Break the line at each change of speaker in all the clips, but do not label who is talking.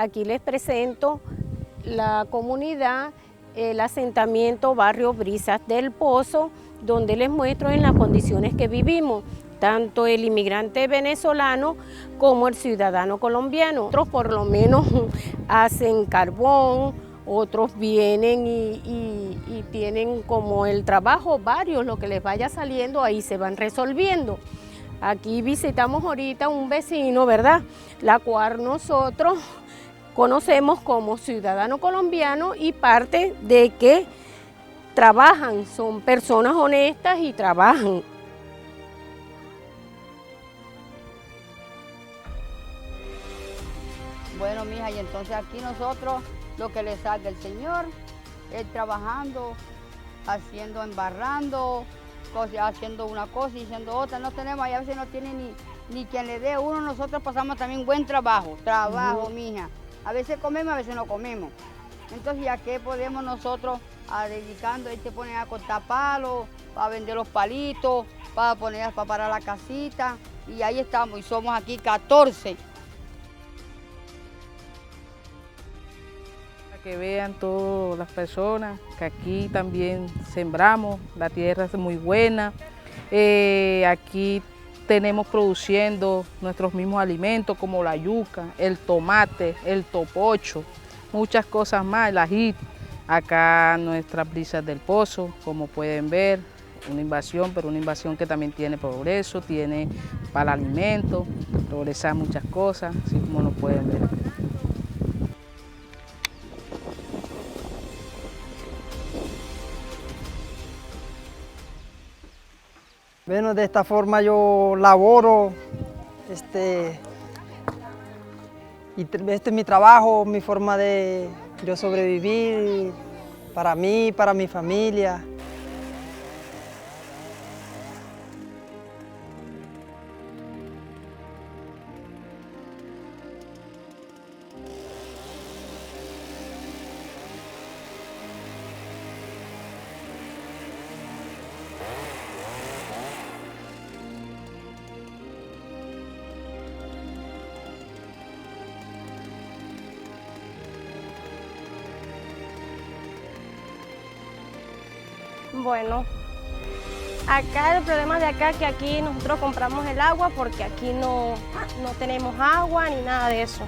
Aquí les presento la comunidad, el asentamiento Barrio Brisas del Pozo, donde les muestro en las condiciones que vivimos, tanto el inmigrante venezolano como el ciudadano colombiano. Otros por lo menos hacen carbón, otros vienen y tienen como el trabajo varios, lo que les vaya saliendo ahí se van resolviendo. Aquí visitamos ahorita un vecino, ¿verdad? La cual nosotros conocemos como ciudadano colombiano y parte de que trabajan, son personas honestas y trabajan.
Bueno, mija, y entonces aquí nosotros lo que le salga el Señor, Él trabajando, haciendo, embarrando, haciendo una cosa y haciendo otra. No tenemos, y a veces no tiene ni quien le dé uno. Nosotros pasamos también buen trabajo, mija. A veces comemos, a veces no comemos. Entonces, ¿ya qué podemos nosotros dedicando? Ahí se ponen a cortar palos, para vender los palitos, para parar la casita. Y ahí estamos, y somos aquí 14.
Que vean todas las personas que aquí también sembramos, la tierra es muy buena, aquí tenemos produciendo nuestros mismos alimentos como la yuca, el tomate, el topocho, muchas cosas más, el ají. Acá nuestras Brisas del Pozo, como pueden ver, una invasión, pero una invasión que también tiene progreso, tiene para el alimento, progresa muchas cosas, así como lo pueden ver.
Bueno, de esta forma yo laboro, y este es mi trabajo, mi forma de yo sobrevivir para mí, para mi familia.
Bueno, acá el problema de acá es que aquí nosotros compramos el agua porque aquí no tenemos agua ni nada de eso.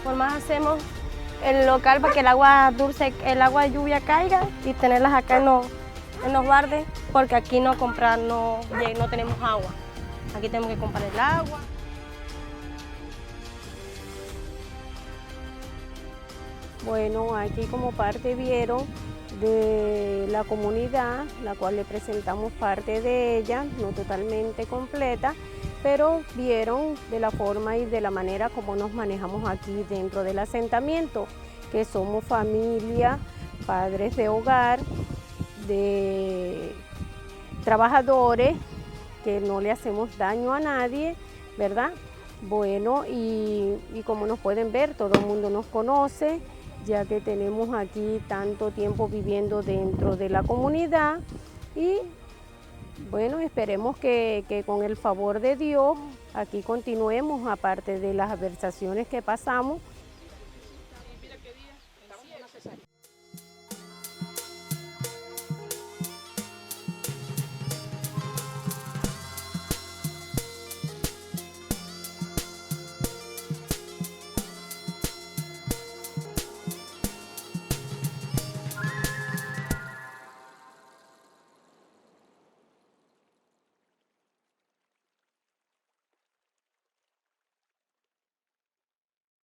Por más hacemos el local para que el agua dulce, el agua de lluvia caiga y tenerlas acá en los bardes, porque aquí no tenemos agua. Aquí tenemos que comprar el agua. Bueno, aquí como parte vieron de la comunidad, la cual le presentamos parte de ella, no totalmente completa, pero vieron de la forma y de la manera como nos manejamos aquí dentro del asentamiento, que somos familia, padres de hogar, de trabajadores, que no le hacemos daño a nadie, ¿verdad? Bueno, y como nos pueden ver, todo el mundo nos conoce, ya que tenemos aquí tanto tiempo viviendo dentro de la comunidad y bueno, esperemos que con el favor de Dios aquí continuemos, aparte de las adversaciones que pasamos,